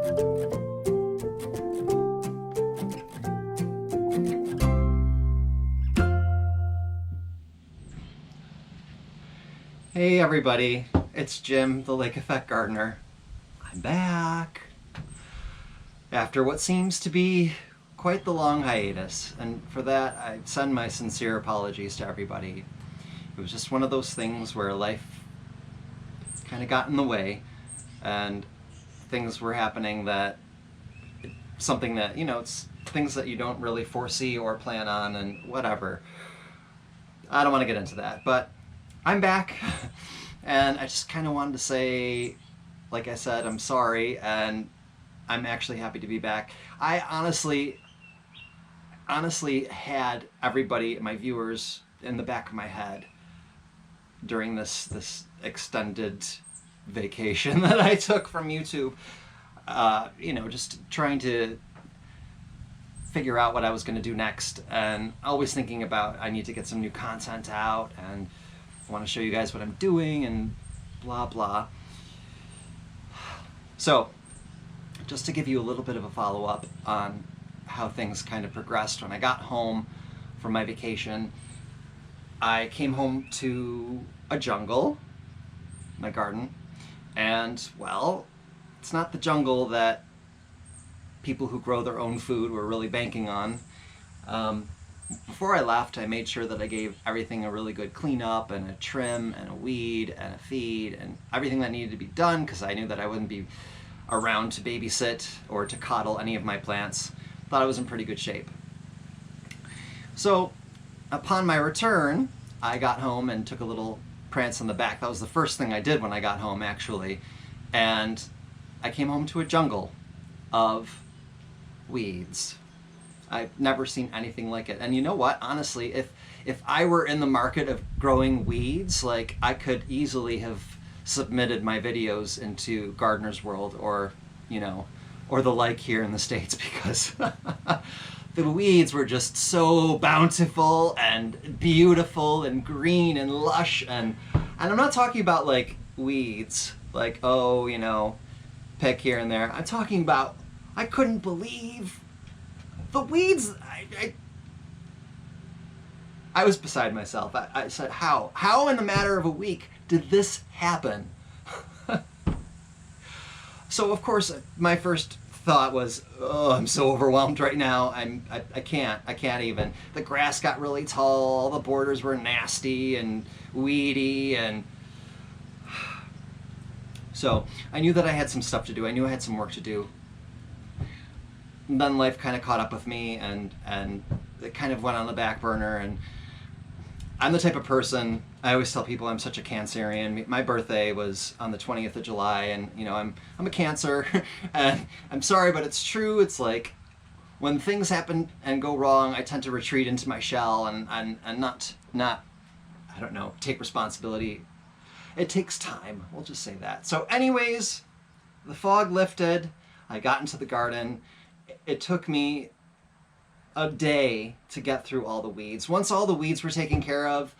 Hey everybody, it's Jim, the Lake Effect Gardener. I'm back after what seems to be quite the long hiatus, and for that I send my sincere apologies to everybody. It was just one of those things where life kind of got in the way and things were happening that, something that, it's things that you don't really foresee or plan on and whatever. I don't want to get into that, but I'm back, and I just kind of wanted to say, like I said, I'm sorry, and I'm actually happy to be back. I honestly had everybody, my viewers, in the back of my head during this extended vacation that I took from YouTube. Just trying to figure out what I was going to do next, and always thinking about I need to get some new content out, and I want to show you guys what I'm doing and blah blah. So just to give you a little bit of a follow-up on how things kind of progressed when I got home from my vacation, I came home to a jungle, my garden, and well, it's not the jungle that people who grow their own food were really banking on. Before I left, I made sure that I gave everything a really good cleanup and a trim and a weed and a feed and everything that needed to be done, because I knew that I wouldn't be around to babysit or to coddle any of my plants. Thought I was in pretty good shape. So upon my return, I got home and took a little prance in the back. That was the first thing I did when I got home, actually. And I came home to a jungle of weeds. I've never seen anything like it. And you know what? Honestly, if I were in the market of growing weeds, like, I could easily have submitted my videos into Gardener's World or the like here in the States, because the weeds were just so bountiful and beautiful and green and lush, and I'm not talking about like weeds like, pick here and there. I'm talking about, I couldn't believe the weeds. I was beside myself. I said, how in the matter of a week did this happen? So of course my first thought was, oh, I'm so overwhelmed right now. I can't even. The grass got really tall, all the borders were nasty and weedy, and so I knew that I had some stuff to do. I knew I had some work to do. And then life kind of caught up with me, and it kind of went on the back burner. And I'm the type of person, I always tell people I'm such a Cancerian. My birthday was on the 20th of July, and I'm a Cancer, and I'm sorry, but it's true. It's like, when things happen and go wrong, I tend to retreat into my shell and not I don't know, take responsibility. It takes time, we'll just say that. So anyways, the fog lifted, I got into the garden. It took me a day to get through all the weeds. Once all the weeds were taken care of,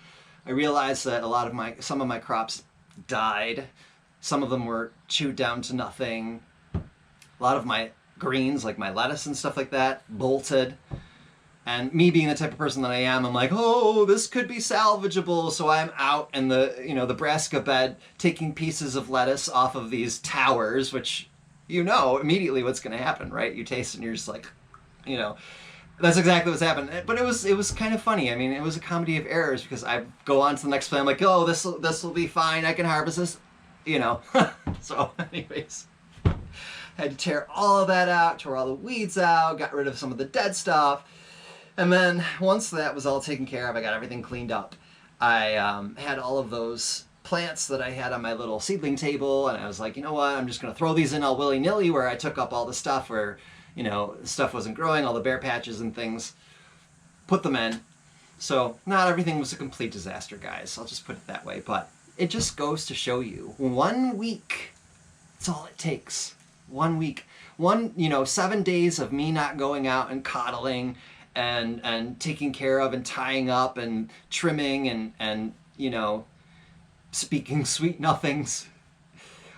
I realized that some of my crops died. Some of them were chewed down to nothing. A lot of my greens, like my lettuce and stuff like that, bolted. And me being the type of person that I am, I'm like, oh, this could be salvageable. So I'm out in the, the brassica bed, taking pieces of lettuce off of these towers, which, immediately what's going to happen, right? You taste it and you're just like, that's exactly what's happened. But it was kind of funny. I mean, it was a comedy of errors, because I go on to the next plant. I'm like, oh, this will be fine. I can harvest this, So anyways, I had to tear all of that out, tore all the weeds out, got rid of some of the dead stuff. And then once that was all taken care of, I got everything cleaned up. I had all of those plants that I had on my little seedling table, and I was like, you know what, I'm just going to throw these in all willy-nilly, where I took up all the stuff where, stuff wasn't growing, all the bare patches and things, put them in. So not everything was a complete disaster, guys. I'll just put it that way. But it just goes to show you, 1 week, that's all it takes. 1 week. 7 days of me not going out and coddling and taking care of and tying up and trimming and speaking sweet nothings.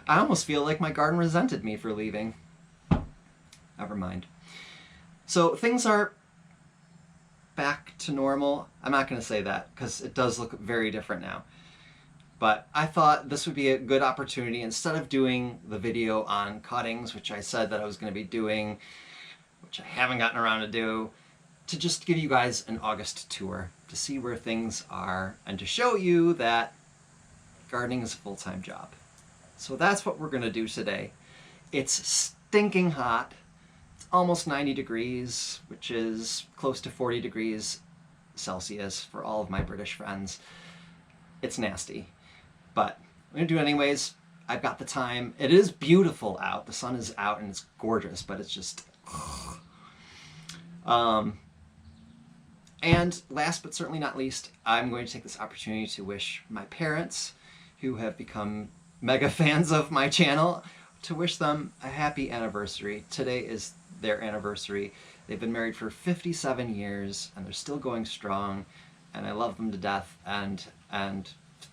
I almost feel like my garden resented me for leaving. never mind. So things are back to normal. I'm not going to say that because it does look very different now. But I thought this would be a good opportunity, instead of doing the video on cuttings, which I said that I was going to be doing, which I haven't gotten around to do, to just give you guys an August tour to see where things are and to show you that gardening is a full-time job. So that's what we're going to do today. It's stinking hot. It's almost 90 degrees, which is close to 40 degrees Celsius for all of my British friends. It's nasty, but I'm going to do it anyways. I've got the time. It is beautiful out. The sun is out and it's gorgeous, but it's just... And last but certainly not least, I'm going to take this opportunity to wish my parents, who have become mega fans of my channel, to wish them a happy anniversary. Today is their anniversary. They've been married for 57 years and they're still going strong, and I love them to death, and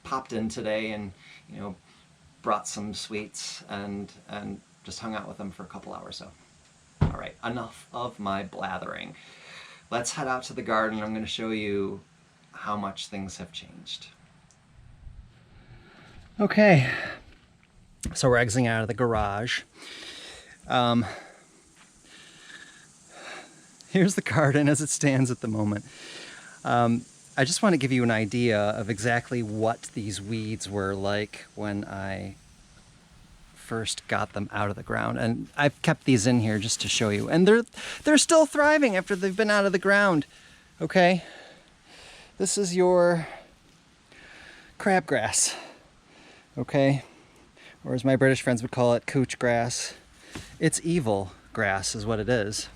popped in today and, you know, brought some sweets and just hung out with them for a couple hours. So, all right, enough of my blathering. Let's head out to the garden. I'm going to show you how much things have changed. Okay, so we're exiting out of the garage. Here's the garden as it stands at the moment. I just want to give you an idea of exactly what these weeds were like when I first got them out of the ground, and I've kept these in here just to show you, and they're still thriving after they've been out of the ground. Okay, this is your crabgrass, okay, or as my British friends would call it, couch grass. It's evil grass is what it is.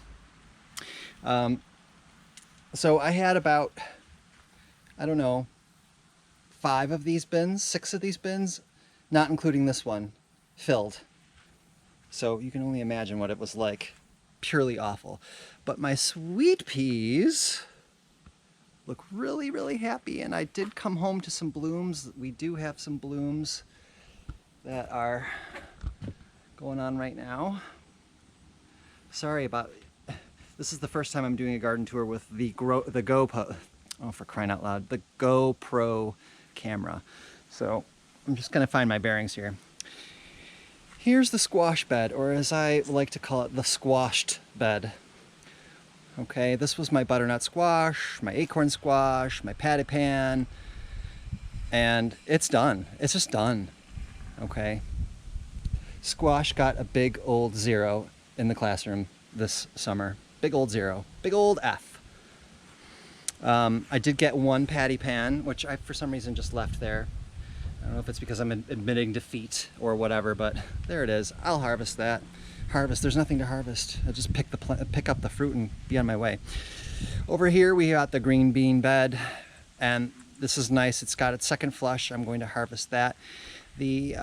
So I had about, I don't know, 5 of these bins, 6 of these bins, not including this one, filled. So you can only imagine what it was like. Purely awful. But my sweet peas look really, really happy, and I did come home to some blooms. We do have some blooms that are going on right now. Sorry about, this is the first time I'm doing a garden tour with the GoPro, oh, for crying out loud, the GoPro camera. So I'm just gonna find my bearings here. Here's the squash bed, or as I like to call it, the squashed bed. Okay, this was my butternut squash, my acorn squash, my patty pan, and it's done. It's just done. Okay. Squash got a big old 0 in the classroom this summer. Big old 0. Big old F. I did get 1 patty pan, which I for some reason just left there. I don't know if it's because I'm admitting defeat or whatever, but there it is. I'll harvest that. Harvest. There's nothing to harvest. I'll just pick up the fruit and be on my way. Over here we got the green bean bed, and this is nice. It's got its second flush. I'm going to harvest that. The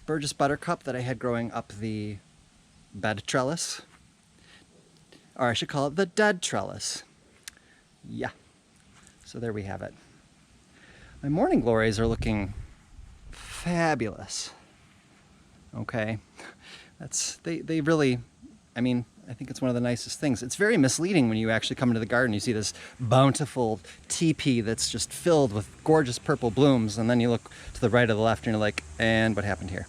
Burgess buttercup that I had growing up the bed trellis, or I should call it the dead trellis. Yeah. So there we have it. My morning glories are looking fabulous. Okay, they really, I mean, I think it's one of the nicest things. It's very misleading when you actually come into the garden. You see this bountiful teepee that's just filled with gorgeous purple blooms, and then you look to the right or the left and you're like, and what happened here?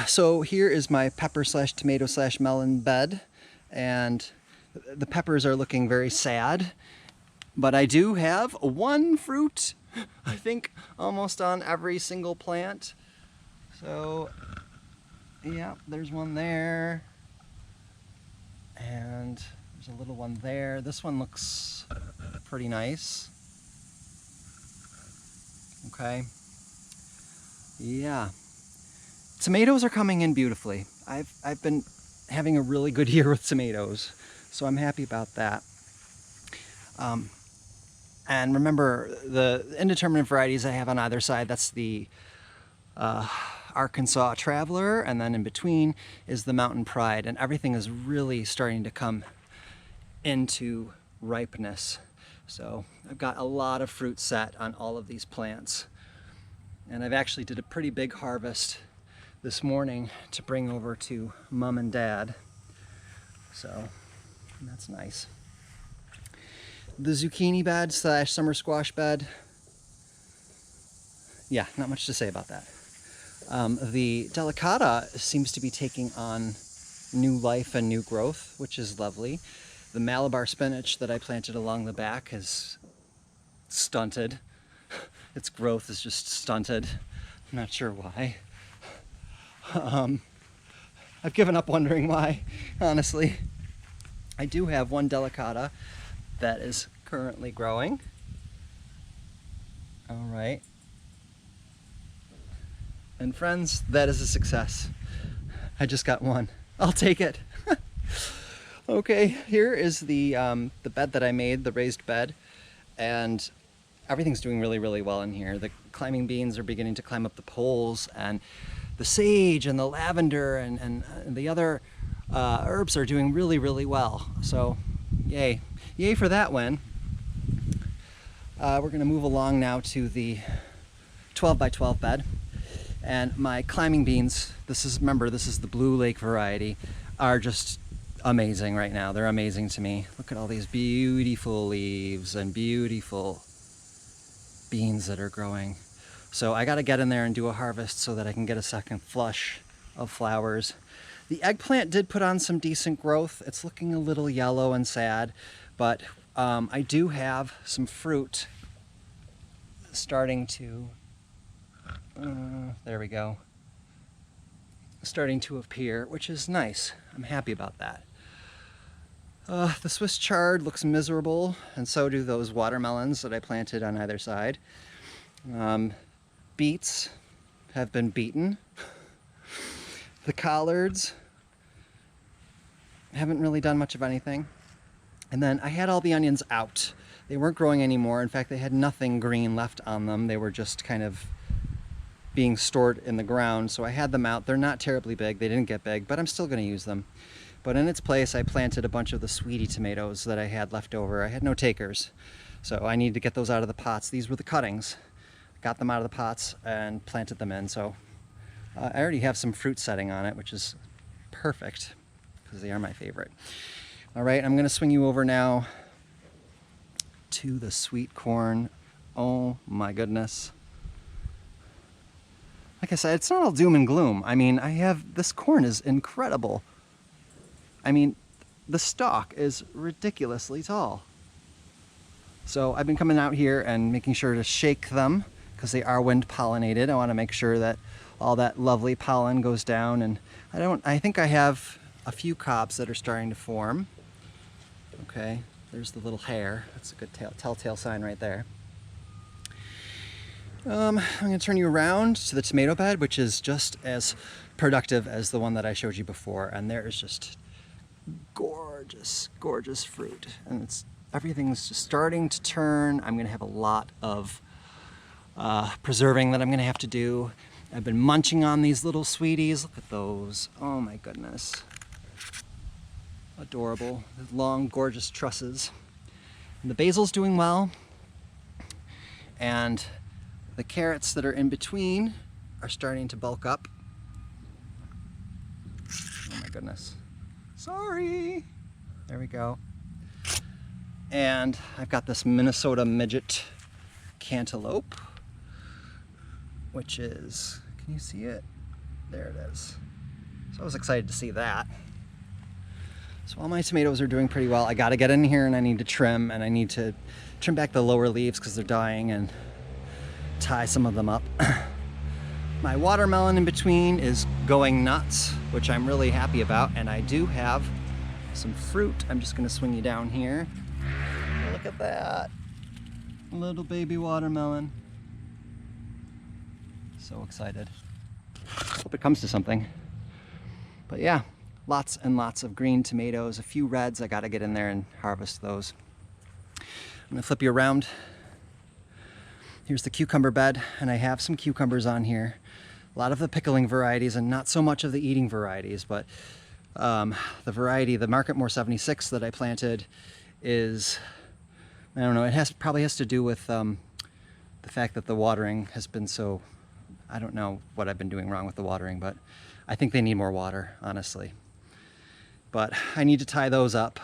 So here is my pepper / tomato / melon bed, and the peppers are looking very sad. But I do have 1 fruit, I think, almost on every single plant. So, yeah, there's one there. And there's a little one there. This one looks pretty nice. Okay. Yeah. Tomatoes are coming in beautifully. I've been having a really good year with tomatoes, so I'm happy about that. And remember, the indeterminate varieties I have on either side, that's the Arkansas Traveler, and then in between is the Mountain Pride, and everything is really starting to come into ripeness. So I've got a lot of fruit set on all of these plants, and I've actually did a pretty big harvest this morning to bring over to Mom and Dad. So that's nice. The zucchini bed / summer squash bed. Yeah, not much to say about that. The delicata seems to be taking on new life and new growth, which is lovely. The Malabar spinach that I planted along the back has stunted. Its growth is just stunted. I'm not sure why. I've given up wondering why, honestly. I do have one delicata that is currently growing. All right. And friends, that is a success. I just got one. I'll take it. Okay, here is the bed that I made, the raised bed, and everything's doing really, really well in here. The climbing beans are beginning to climb up the poles, and the sage and the lavender and the other herbs are doing really, really well. So, yay. Yay for that one. We're gonna move along now to the 12 by 12 bed. And my climbing beans, remember, this is the Blue Lake variety, are just amazing right now. They're amazing to me. Look at all these beautiful leaves and beautiful beans that are growing. So I gotta get in there and do a harvest so that I can get a second flush of flowers. The eggplant did put on some decent growth. It's looking a little yellow and sad, but I do have some fruit starting to, there we go, starting to appear, which is nice. I'm happy about that. The Swiss chard looks miserable, and so do those watermelons that I planted on either side. Beets have been beaten. The collards haven't really done much of anything. And then I had all the onions out. They weren't growing anymore. In fact, they had nothing green left on them. They were just kind of being stored in the ground, so I had them out. They're not terribly big. They didn't get big, but I'm still going to use them. But in its place, I planted a bunch of the sweetie tomatoes that I had left over. I had no takers, so I need to get those out of the pots. These were the cuttings. Got them out of the pots and planted them in, so I already have some fruit setting on it, which is perfect because they are my favorite. All right, I'm going to swing you over now to the sweet corn. Oh my goodness. Like I said, it's not all doom and gloom. I mean, this corn is incredible. I mean, the stalk is ridiculously tall. So I've been coming out here and making sure to shake them because they are wind pollinated. I want to make sure that all that lovely pollen goes down, and I think I have a few cobs that are starting to form. Okay, there's the little hair. That's a good telltale sign right there. I'm going to turn you around to the tomato bed, which is just as productive as the one that I showed you before, and there is just gorgeous, gorgeous fruit, and everything's just starting to turn. I'm going to have a lot of preserving that I'm going to have to do. I've been munching on these little sweeties. Look at those. Oh my goodness. Adorable. Long, gorgeous trusses. And the basil's doing well, and the carrots that are in between are starting to bulk up. Oh my goodness. Sorry. There we go. And I've got this Minnesota midget cantaloupe, which is, can you see it? There it is. So I was excited to see that. So all my tomatoes are doing pretty well. I gotta get in here and I need to trim, and I need to trim back the lower leaves because they're dying, and tie some of them up. My watermelon in between is going nuts, which I'm really happy about, and I do have some fruit. I'm just going to swing you down here. Look at that. Little baby watermelon. So excited. Hope it comes to something. But yeah, lots and lots of green tomatoes, a few reds. I got to get in there and harvest those. I'm going to flip you around. Here's the cucumber bed, and I have some cucumbers on here. A lot of the pickling varieties and not so much of the eating varieties, but the variety, the Marketmore 76 that I planted is, I don't know, it probably has to do with the fact that the watering has been so I don't know what I've been doing wrong with the watering, but I think they need more water, honestly. But I need to tie those up.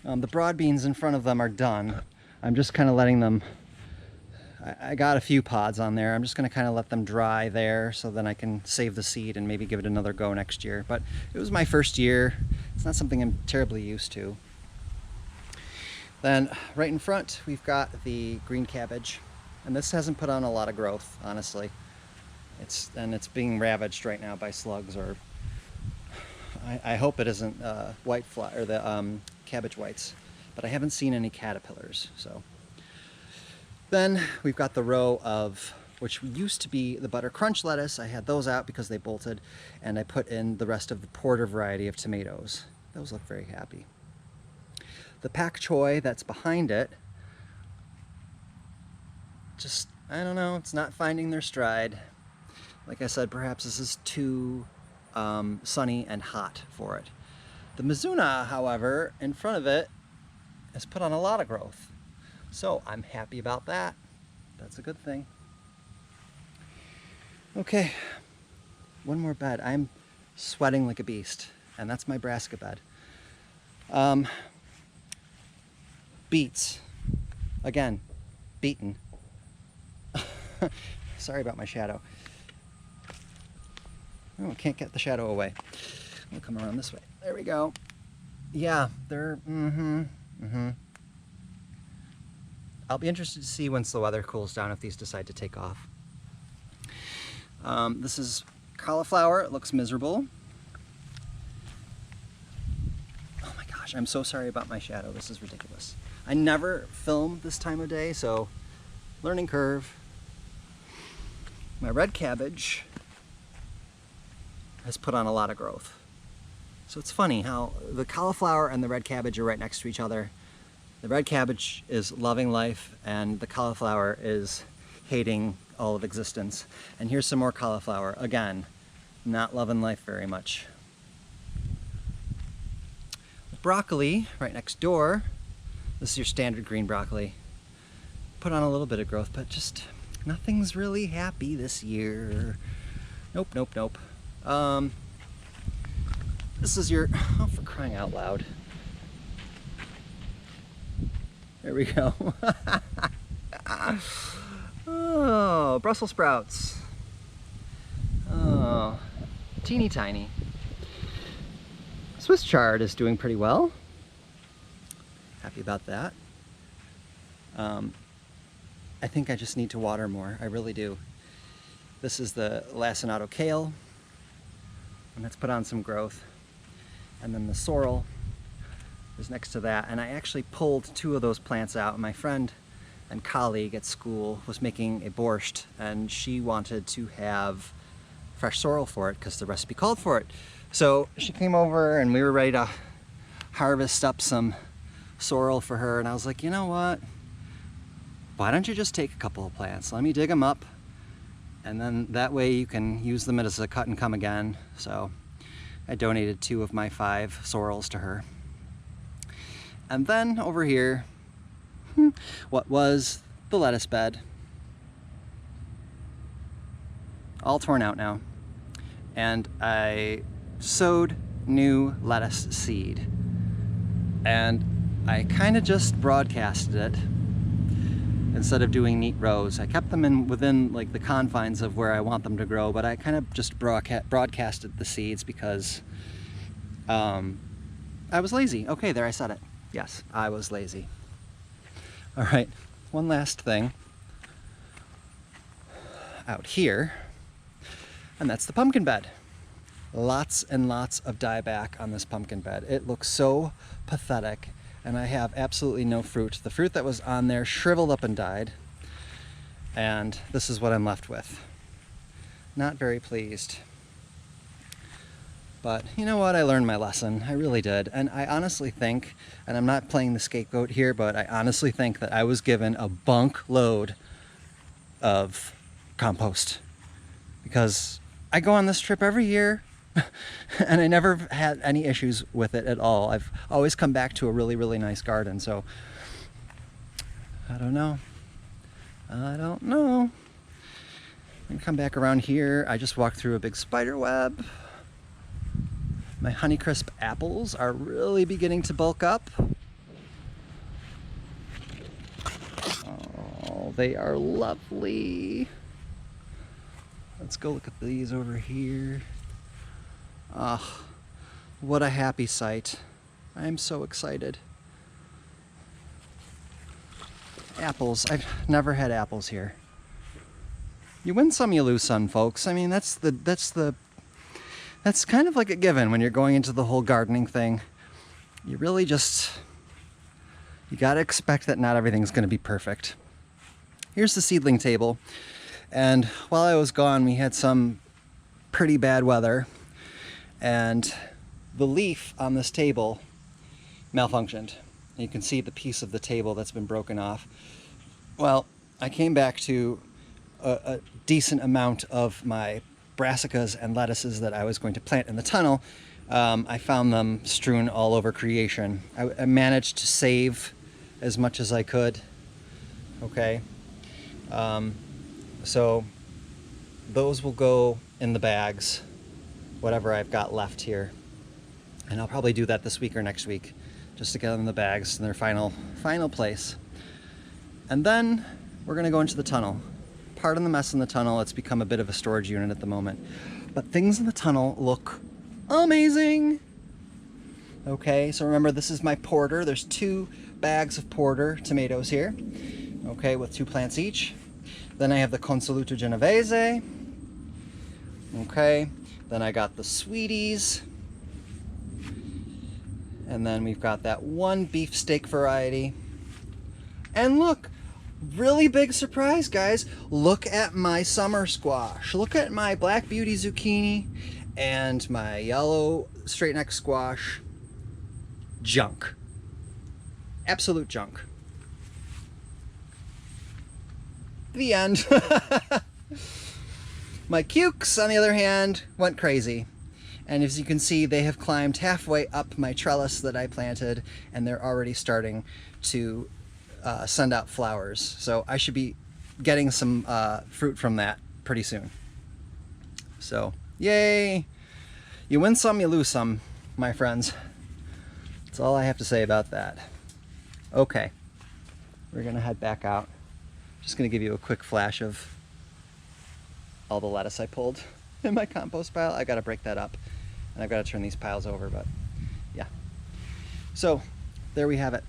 The broad beans in front of them are done. I'm just kind of letting them, I got a few pods on there. I'm just going to kind of let them dry there so then I can save the seed and maybe give it another go next year. But it was my first year. It's not something I'm terribly used to. Then right in front, we've got the green cabbage. And this hasn't put on a lot of growth, honestly. It's being ravaged right now by slugs, or I hope it isn't white fly or the cabbage whites, but I haven't seen any caterpillars. So then we've got the row of, which used to be the butter crunch lettuce. I had those out because they bolted, and I put in the rest of the porter variety of tomatoes. Those look very happy. The pak choi that's behind it, just, I don't know, it's not finding their stride. Like I said, perhaps this is too sunny and hot for it. The Mizuna, however, in front of it has put on a lot of growth. So I'm happy about that. That's a good thing. Okay, one more bed. I'm sweating like a beast, and that's my brassica bed. Beets, again, beaten. Sorry about my shadow. Oh, I can't get the shadow away. We'll come around this way. There we go. Yeah, they're, I'll be interested to see once the weather cools down if these decide to take off. This is cauliflower. It looks miserable. Oh my gosh, I'm so sorry about my shadow. This is ridiculous. I never film this time of day, so learning curve. My red cabbage has put on a lot of growth. So it's funny how the cauliflower and the red cabbage are right next to each other. The red cabbage is loving life, and the cauliflower is hating all of existence. And here's some more cauliflower. Again, not loving life very much. Broccoli, right next door. This is your standard green broccoli. Put on a little bit of growth, but just nothing's really happy this year. Nope, nope, nope. This is your, oh, for crying out loud. There we go. Oh, Brussels sprouts. Oh, teeny tiny. Swiss chard is doing pretty well. Happy about that. I think I just need to water more. I really do. This is the lacinato kale, and that's put on some growth. And then the sorrel is next to that. And I actually pulled 2 of those plants out. My friend and colleague at school was making a borscht, and she wanted to have fresh sorrel for it because the recipe called for it. So she came over and we were ready to harvest up some sorrel for her, and I was like, you know what? Why don't you just take a couple of plants? Let me dig them up, and then that way you can use them as a cut and come again. So I donated 2 of my 5 sorrels to her. And then over here, what was the lettuce bed, all torn out now, and I sowed new lettuce seed, and I kind of just broadcasted it instead of doing neat rows. I kept them within like the confines of where I want them to grow, but I kind of just broadcasted the seeds because I was lazy. Okay, there, I said it. Yes, I was lazy. All right, one last thing out here, and that's the pumpkin bed. Lots and lots of dieback on this pumpkin bed. It looks so pathetic, and I have absolutely no fruit. The fruit that was on there shriveled up and died, and this is what I'm left with. Not very pleased. But you know what? I learned my lesson. I really did. And I honestly think, and I'm not playing the scapegoat here, but I honestly think that I was given a bunk load of compost, because I go on this trip every year and I never had any issues with it at all. I've always come back to a really, really nice garden. So I don't know. I don't know. And come back around here. I just walked through a big spider web. My Honeycrisp apples are really beginning to bulk up. Oh, they are lovely. Let's go look at these over here. Ah, what a happy sight. I'm so excited. Apples. I've never had apples here. You win some, you lose some, folks. I mean, that's kind of like a given when you're going into the whole gardening thing. You really just, you gotta expect that not everything's gonna be perfect. Here's the seedling table. And while I was gone, we had some pretty bad weather. And the leaf on this table malfunctioned. And you can see the piece of the table that's been broken off. Well, I came back to a decent amount of my brassicas and lettuces that I was going to plant in the tunnel. I found them strewn all over creation. I managed to save as much as I could. Okay. So those will go in the bags, whatever I've got left here. And I'll probably do that this week or next week, just to get them in the bags in their final place. And then we're gonna go into the tunnel. Pardon the mess in the tunnel, it's become a bit of a storage unit at the moment. But things in the tunnel look amazing. Okay, so remember this is my porter. There's 2 bags of porter tomatoes here. Okay, with 2 plants each. Then I have the Consoluto Genovese. Okay, then I got the sweeties. And then we've got that one beefsteak variety. And look, really big surprise, guys. Look at my summer squash. Look at my black beauty zucchini and my yellow straight neck squash. Junk. Absolute junk. The end. My cukes, on the other hand, went crazy. And as you can see, they have climbed halfway up my trellis that I planted, and they're already starting to send out flowers. So I should be getting some fruit from that pretty soon. So, yay! You win some, you lose some, my friends. That's all I have to say about that. Okay, we're gonna head back out. Just gonna give you a quick flash of all the lettuce I pulled in my compost pile. I gotta break that up, and I've gotta turn these piles over, but yeah. So, there we have it.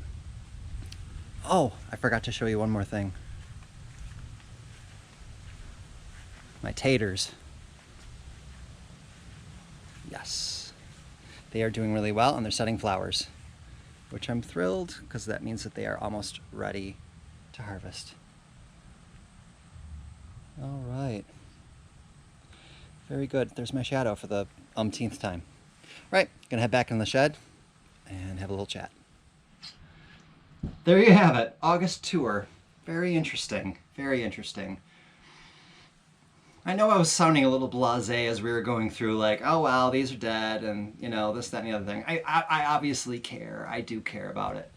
Oh, I forgot to show you one more thing. My taters. Yes. They are doing really well, and they're setting flowers, which I'm thrilled, because that means that they are almost ready to harvest. All right. Very good. There's my shadow for the umpteenth time. Right, gonna head back in the shed and have a little chat. There you have it, August tour. Very interesting, very interesting. I know I was sounding a little blasé as we were going through, like, oh well, these are dead, and you know, this, that, and the other thing. I obviously care. I do care about it.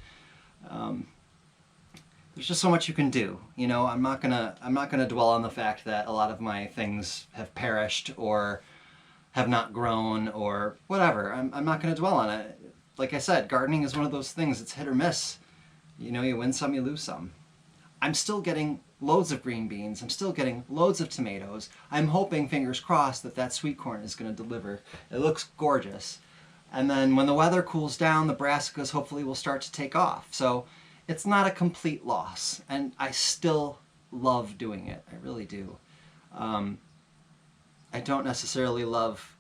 There's just so much you can do. You know, I'm not gonna dwell on the fact that a lot of my things have perished or have not grown or whatever. I'm not gonna dwell on it. Like I said, gardening is one of those things. It's hit or miss. You know, you win some, you lose some. I'm still getting loads of green beans. I'm still getting loads of tomatoes. I'm hoping, fingers crossed, that that sweet corn is going to deliver. It looks gorgeous. And then when the weather cools down, the brassicas hopefully will start to take off. So it's not a complete loss. And I still love doing it. I really do. I don't necessarily love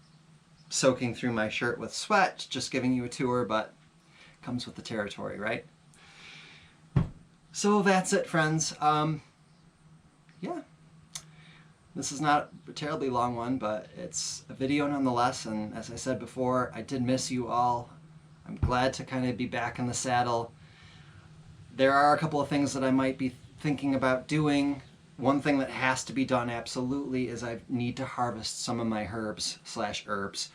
soaking through my shirt with sweat, just giving you a tour, but it comes with the territory, right? So that's it, friends. Yeah, this is not a terribly long one, but it's a video nonetheless, and as I said before, I did miss you all. I'm glad to kind of be back in the saddle. There are a couple of things that I might be thinking about doing. One thing that has to be done absolutely is I need to harvest some of my herbs / herbs.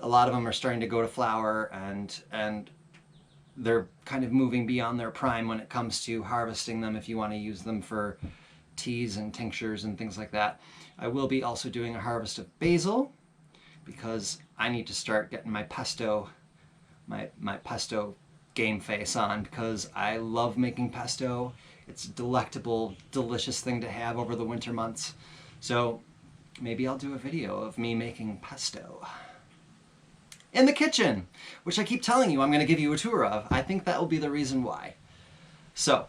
A lot of them are starting to go to flower, and they're kind of moving beyond their prime when it comes to harvesting them if you want to use them for teas and tinctures and things like that. I will be also doing a harvest of basil because I need to start getting my pesto, my pesto game face on, because I love making pesto. It's a delectable, delicious thing to have over the winter months. So maybe I'll do a video of me making pesto in the kitchen, which I keep telling you I'm going to give you a tour of. I think that will be the reason why. So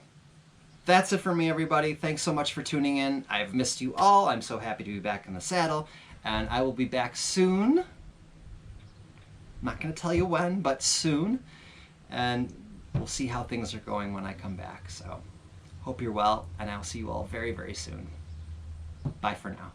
that's it for me, everybody. Thanks so much for tuning in. I've missed you all. I'm so happy to be back in the saddle, and I will be back soon. I'm not going to tell you when, but soon. And we'll see how things are going when I come back. So hope you're well, and I'll see you all very, very soon. Bye for now.